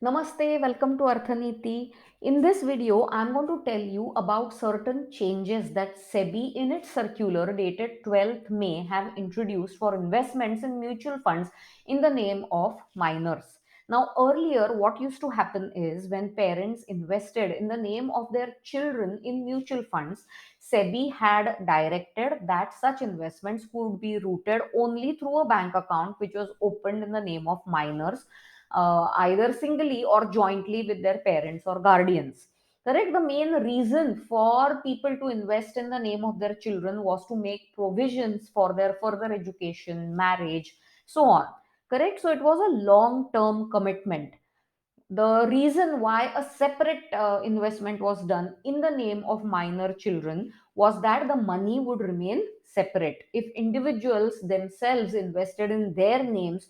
Namaste, welcome to Arthaniti. In this video, I'm going to tell you about certain changes that Sebi in its circular dated 12th May have introduced for investments in mutual funds in the name of minors. Now, earlier, what used to happen is when parents invested in the name of their children in mutual funds, Sebi had directed that such investments could be routed only through a bank account which was opened in the name of minors, either singly or jointly with their parents or guardians. Correct? The main reason for people to invest in the name of their children was to make provisions for their further education, marriage, so on. Correct? So it was a long term commitment. The reason why a separate investment was done in the name of minor children was that the money would remain separate. If individuals themselves invested in their names,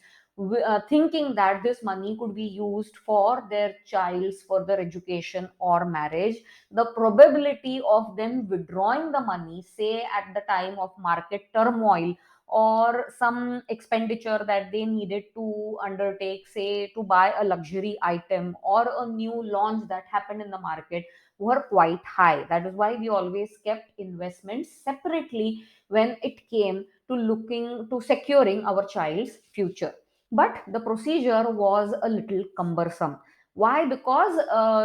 thinking that this money could be used for their child's further education or marriage, the probability of them withdrawing the money, say at the time of market turmoil, or some expenditure that they needed to undertake, say to buy a luxury item or a new launch that happened in the market, were quite high. That is why we always kept investments separately when it came to looking to securing our child's future. But the procedure was a little cumbersome. Why? Because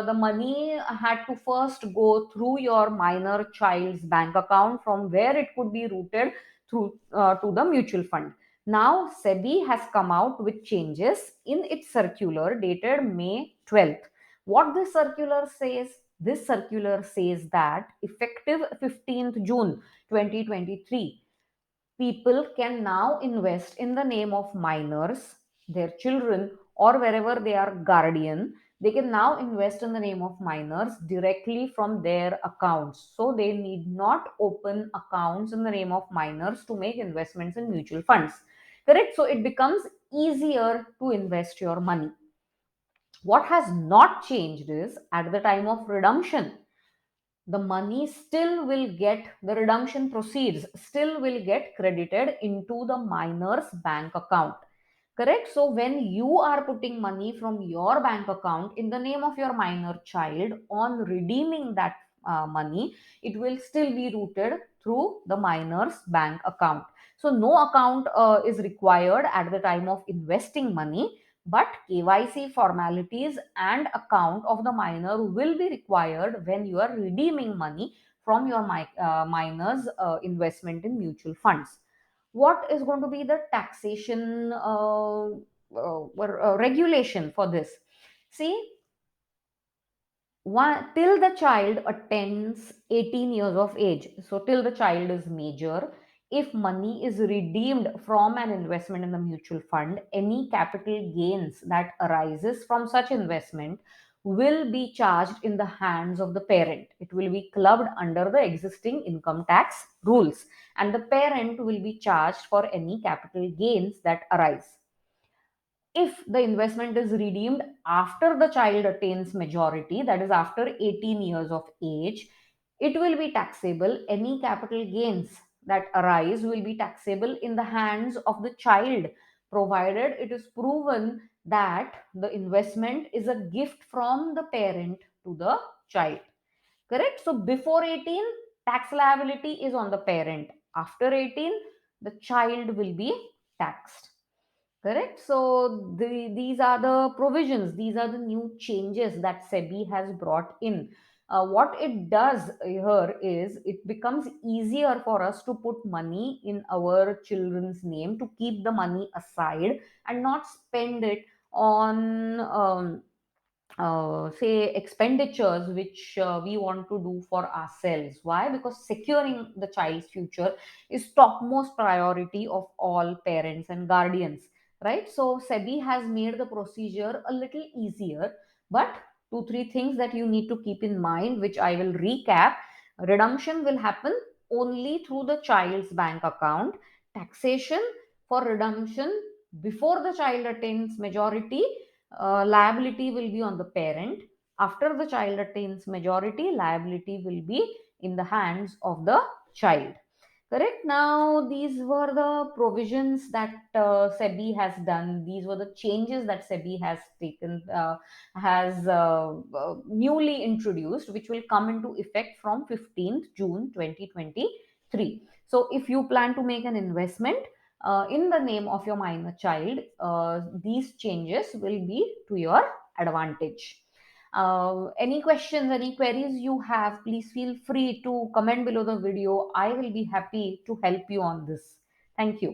the money had to first go through your minor child's bank account, from where it could be routed through to the mutual fund. Now, SEBI has come out with changes in its circular dated May 12th. What this circular says? This circular says that effective 15th June 2023, people can now invest in the name of minors, their children, or wherever they are guardian. They can now invest in the name of minors directly from their accounts. So they need not open accounts in the name of minors to make investments in mutual funds. Correct? So it becomes easier to invest your money. What has not changed is at the time of redemption, the money still will get, the redemption proceeds still will get credited into the minor's bank account. Correct? So when you are putting money from your bank account in the name of your minor child, on redeeming that money, it will still be routed through the minor's bank account. So no account is required at the time of investing money, but KYC formalities and account of the minor will be required when you are redeeming money from your minor's investment in mutual funds. What is going to be the taxation regulation for this? See, till the child attains 18 years of age, so till the child is major, if money is redeemed from an investment in the mutual fund, any capital gains that arises from such investment will be charged in the hands of the parent. It will be clubbed under the existing income tax rules, and the parent will be charged for any capital gains that arise. If the investment is redeemed after the child attains majority, that is after 18 years of age, it will be taxable. Any capital gains that arise will be taxable in the hands of the child, provided it is proven that the investment is a gift from the parent to the child. Correct? So before 18, tax liability is on the parent. After 18, the child will be taxed. Correct? So these are the provisions, these are the new changes that SEBI has brought in. What it does here is it becomes easier for us to put money in our children's name, to keep the money aside and not spend it on say expenditures which we want to do for ourselves. Why? Because securing the child's future is topmost priority of all parents and guardians, right? So SEBI has made the procedure a little easier, but two three things that you need to keep in mind, which I will recap. Redemption will happen only through the child's bank account. Taxation for redemption before the child attains majority, liability will be on the parent. After the child attains majority, liability will be in the hands of the child. Correct. Now, these were the provisions that SEBI has done. These were the changes that SEBI has taken, has newly introduced, which will come into effect from 15th June 2023. So, if you plan to make an investment in the name of your minor child, these changes will be to your advantage. Any questions, any queries you have, please feel free to comment below the video. I will be happy to help you on this. Thank you.